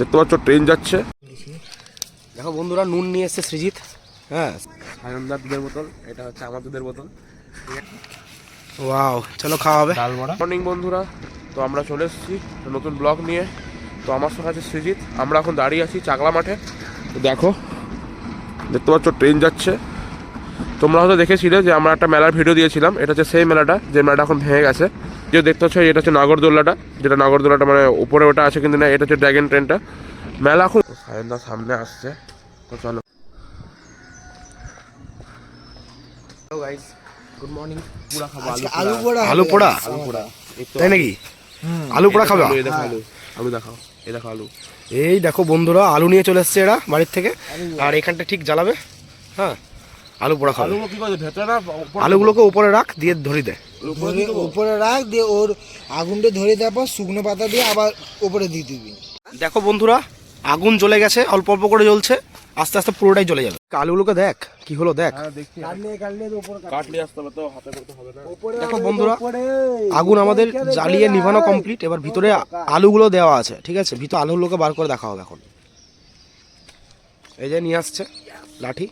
দেখতে পাচ্ছ ট্রেন যাচ্ছে। দেখো বন্ধুরা, নুন নিয়ে এসছে সৃজিত। হ্যাঁ, সায়নদার দুধের বোতল, এটা হচ্ছে আমার দুধের বোতল। ওয়াও, চলো খাওয়া হবে। ডাল বড়া। মর্নিং বন্ধুরা, তো আমরা চলে এসেছি নতুন ব্লগ নিয়ে। তো আমার সঙ্গে আছে সৃজিত। আমরা এখন দাঁড়িয়ে আছি চাকলা মাঠে। তো দেখো, দেখতে পাচ্ছ ট্রেন যাচ্ছে। তোমরা হয়তো দেখেছিলে যে আমরা একটা মেলার ভিডিও দিয়েছিলাম, এটা হচ্ছে সেই মেলাটা, যে মেলাটা এখন ভেঙে গেছে। যে দেখতে পাচ্ছ এটা হচ্ছে নাগরদোলাটা, যেটা নাগরদোলাটা মানে উপরে ওটা আছে কিন্তু না, এটা হচ্ছে ড্র্যাগন ট্রেনটা। মেলা এখন সায়নদার সামনে আসছে। তো চলো। Hello guys, good morning. পুরা খাবো আলু পোড়া। আলু পোড়া, আলু পোড়া তাই নাকি? আলু পোড়া খাবে? এই দেখো আলু, আলু দেখাও, এই দেখো আলু। এই দেখো বন্ধুরা, আলু নিয়ে চলে এসছে এরা বাড়ির থেকে, আর এখানটা ঠিক জ্বালাবে। হ্যাঁ, আলু পোড়া খাবে। আলুগুলো কি করে ভেতরে না? আলুগুলোকে উপরে রাখ, দিয়ে ধরি দে। উপরে রাখ, দিয়ে ওর আগুনটা ধরে দেওয়ার পর শুকনো পাতা দিয়ে আবার উপরে দিয়ে দিবি। দেখো বন্ধুরা, আগুন জ্বলে গেছে, অল্প অল্প করে জ্বলছে, আস্তে আস্তে পুরোটাই জ্বলে যাবে। আলুগুলোকে দেখ কি হলো, দেখ। দেখো বন্ধুরা, আগুন আমাদের জ্বালিয়ে নিভানো কমপ্লিট। এবার ভিতরে আলুগুলো দেওয়া আছে, ঠিক আছে? ভিতরে আলুগুলোকে বার করে দেখা হবে এখন। এই যে নিয়ে আসছে লাঠি,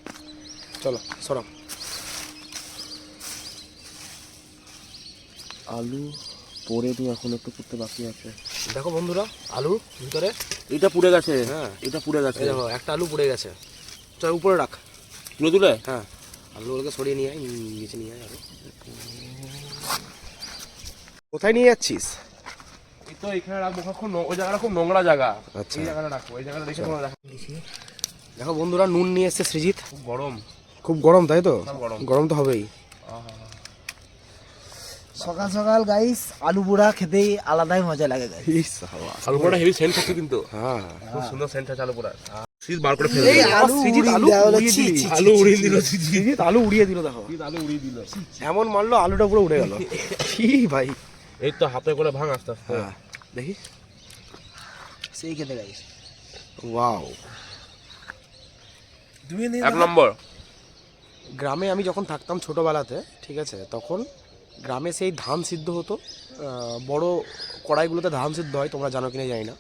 চলো সরাও। আলু পরে তো এখন একটু করতে বাকি আছে। দেখো বন্ধুরা, আলু ভিতরে এটা পুড়ে গেছে। হ্যাঁ, এটা পুড়ে গেছে। দেখো একটা আলু পুড়ে গেছে। চল উপরে রাখ, তুলে তুলে। হ্যাঁ, আলুগুলোকে সরিয়ে নিয়ে আয়, নিচে নিয়ে আয়। আরো কোথায় নিয়ে যাচ্ছিস? এই তো এখানে রাখবো, কখন ওই জায়গাটা খুব নোংরা জায়গা। আচ্ছা, এই জায়গাটা রাখবো, এই জায়গাটা রেখে তোমরা দেখো। দেখো বন্ধুরা, নুন নিয়ে এসছে সৃজিত। খুব গরম, খুব গরম, তাই তো? গরম। গরম তো হবেই। সকাল সকাল গাইস আলু পোড়া খেতেই আলাদাই মজা লাগে গাইস। আলু পোড়াটা হেভি সেন্ট হচ্ছে কিন্তু। হ্যাঁ, খুব সুন্দর সেন্ট আছে আলু পোড়া। শীত বার করে ফেলে দিল। আলু আলু উড়িয়ে দিল। সৃজিত আলু উড়িয়ে দিল। দেখো আলু উড়িয়ে দিল, এমন মারলো, আলুটা পুরো উড়ে গেল। কি ভাই, এই তো হাতে করে ভাঙ আস্তে আস্তে। হ্যাঁ দেখি, সেই খেতে গাইস। ওয়াও। এক নম্বর। গ্রামে আমি যখন থাকতাম ছোটোবেলাতে, ঠিক আছে, তখন গ্রামে সেই ধান সিদ্ধ হতো, বড় কড়াইগুলোতে ধান সিদ্ধ হয়, তোমরা জানো কিনা জানি না।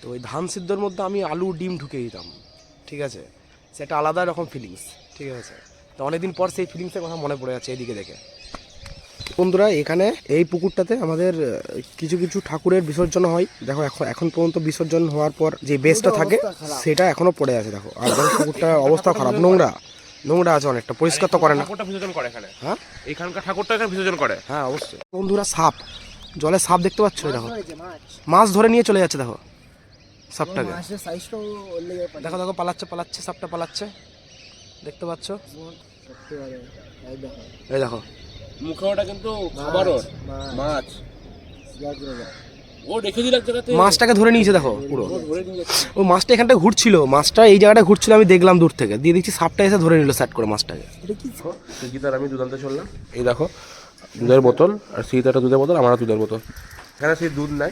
তো ওই ধান সিদ্ধর মধ্যে আমি আলু ডিম ঢুকিয়ে দিতাম, ঠিক আছে? সেটা আলাদা রকম ফিলিংস, ঠিক আছে? তো অনেকদিন পর সেই ফিলিংসের কথা মনে পড়ে যাচ্ছে এদিকে দেখে। বন্ধুরা, এখানে এই পুকুরটাতে আমাদের কিছু কিছু ঠাকুরের বিসর্জন হয়। দেখো এখন পর্যন্ত বিসর্জন হওয়ার পর যে বেসটা থাকে সেটা এখনো পড়ে আছে। দেখো, আর পুকুরটার অবস্থা খারাপ, নোংরা আছে অনেকটা, পরিষ্কার তো করে না। ঠাকুরটা বিসর্জন করে এখানে। হ্যাঁ, এখানকার ঠাকুরটা এখানে বিসর্জন করে। হ্যাঁ অবশ্যই। বন্ধুরা, সাপ, জলে সাপ দেখতে পাচ্ছ? দেখো, মাছ ধরে নিয়ে চলে যাচ্ছে। দেখো সাপটাকে, দেখো দেখো, পালাচ্ছে সাপটা, পালাচ্ছে, দেখতে পাচ্ছ? এই দেখো, মুখে ওটা কিন্তু খাবার মাছ। ও রেখে দিল এক জায়গাতে, মাছটাকে ধরে নিয়েছে। দেখো পুরো, ও মাছটা এখানটা ঘুরছিল, মাছটা এই জায়গাটা ঘুরছিল, আমি দেখলাম দূর থেকে, দিয়ে দিচ্ছি সাপটা এসে ধরে নিল স্যাট করে মাছটাকে। গীতার আমি দুধ আনতে চললাম। এই দেখো দুধের বোতল, আর শীতের দুধের বোতল, আমার দুধের বোতল। এখানে সেই দুধ নাই,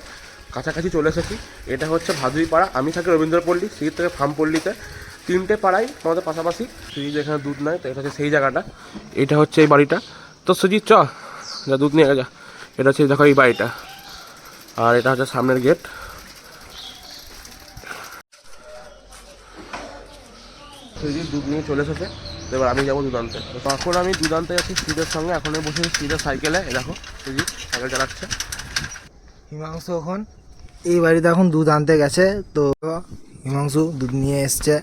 কাছাকাছি চলে এসেছি। এটা হচ্ছে ভাদুই পাড়া, আমি থাকি রবীন্দ্রপল্লী, শীত থেকে ফার্মপল্লীতে। তিনটে পাড়াই আমাদের পাশাপাশি। সুজিত এখানে দুধ নাই, তো এটা হচ্ছে সেই জায়গাটা। এটা হচ্ছে এই বাড়িটা। তো সুজিত চ যা দুধ নিয়ে যা। এটা হচ্ছে দেখো এই বাড়িটা, আর এটা হচ্ছে সামনের গেট। সুজিত দুধ নিয়ে চলে এসেছে, এবার আমি যাবো দুধ আনতে। তো এখন আমি দুধ আনতে যাচ্ছি সুজিতের সঙ্গে। এখন আমি বসে সুজিতের সাইকেলে। দেখো সুজিত সাইকেল চালাচ্ছে। হিমাংশু এখন এই বাড়িতে এখন দুধ আনতে গেছে। তো হিমাংশু দুধ নিয়ে এসছে।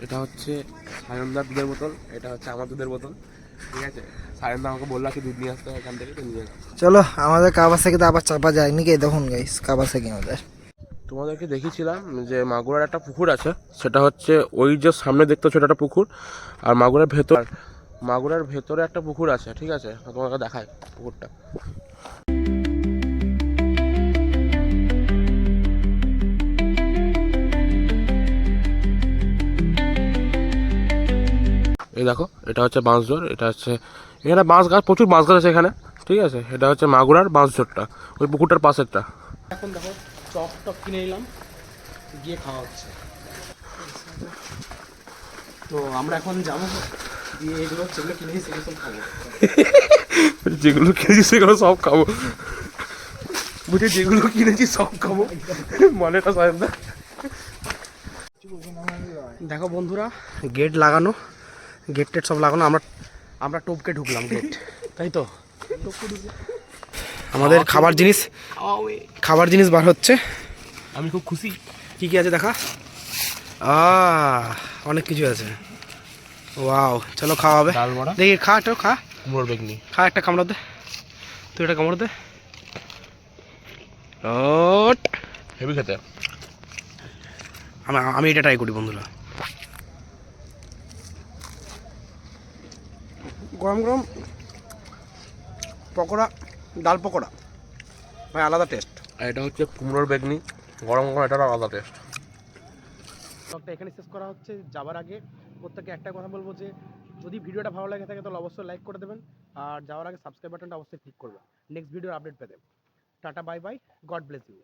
এটা হচ্ছে সায়নদার দুধের বোতল, এটা হচ্ছে আমার দুধের বোতল, ঠিক আছে? সায়নদা আমাকে বললো কি দুধ নিয়ে আসতে হয় এখান থেকে, তো নিয়ে যাও। চলো, আমাদের কাবার থেকে তো আবার চাপা যায়নি কে, দেখুন গাইস কাবার থেকে আমাদের। তোমাদেরকে দেখিয়েছিলাম যে মাগুরার একটা পুকুর আছে, সেটা হচ্ছে ওই যে সামনে দেখতে ছোট একটা পুকুর, আর মাগুরার ভেতরে একটা পুকুর আছে, ঠিক আছে? তোমাকে দেখায় পুকুরটা। এই দেখো, এটা হচ্ছে বাঁশঝোড়, এটা হচ্ছে এখানে বাঁশ গাছ, প্রচুর বাঁশ গাছ আছে এখানে, ঠিক আছে? এটা হচ্ছে মাগুরার বাঁশঝোড়টা, ওই পুকুরটার পাশেরটা। এখন দেখো চপ কিনে নিলাম, গিয়ে খাওয়া হচ্ছে। তো আমরা এখন যাবো, দিয়ে এগুলো যেগুলো কিনেছি সেগুলো সব খাবো। যেগুলো খেয়েছি সেগুলো সব খাবো। বুঝে যেগুলো কিনেছি সব খাবো মানেটা সাহেব না। দেখো বন্ধুরা, গেট লাগানো, গেট টেট সব লাগানো, আমরা আমরা টপকে ঢুকলাম গেট, তাই তো আমাদের খাবার জিনিস বার হচ্ছে। আমি খুব খুশি। কি কি আছে দেখা, অনেক কিছু আছে। ওয়াও, চলো খাওয়া হবে। ডাল বড়া, দেখি খা, একটু খা, কুমড়োর বেগনি। খা, একটা কামড় দে, তুই একটা কামড় দে। হেভি খেতে। আমি এটা ট্রাই করি বন্ধুরা। গরম গরম পকোড়া, ডাল পকোড়া ভাই আলাদা টেস্ট। আর এটা হচ্ছে কুমড়োর বেগনি, গরম গরম, এটারও আলাদা টেস্ট। ব্লগটা এখানে শেষ করা হচ্ছে। যাবার আগে প্রত্যেকে একটা কথা বলবো যে যদি ভিডিওটা ভালো লাগে থাকে তাহলে অবশ্যই লাইক করে দেবেন, আর যাওয়ার আগে সাবস্ক্রাইব বাটনটা অবশ্যই ক্লিক করবেন নেক্সট ভিডিওর আপডেট পেতে। Tata, bye bye, God bless you.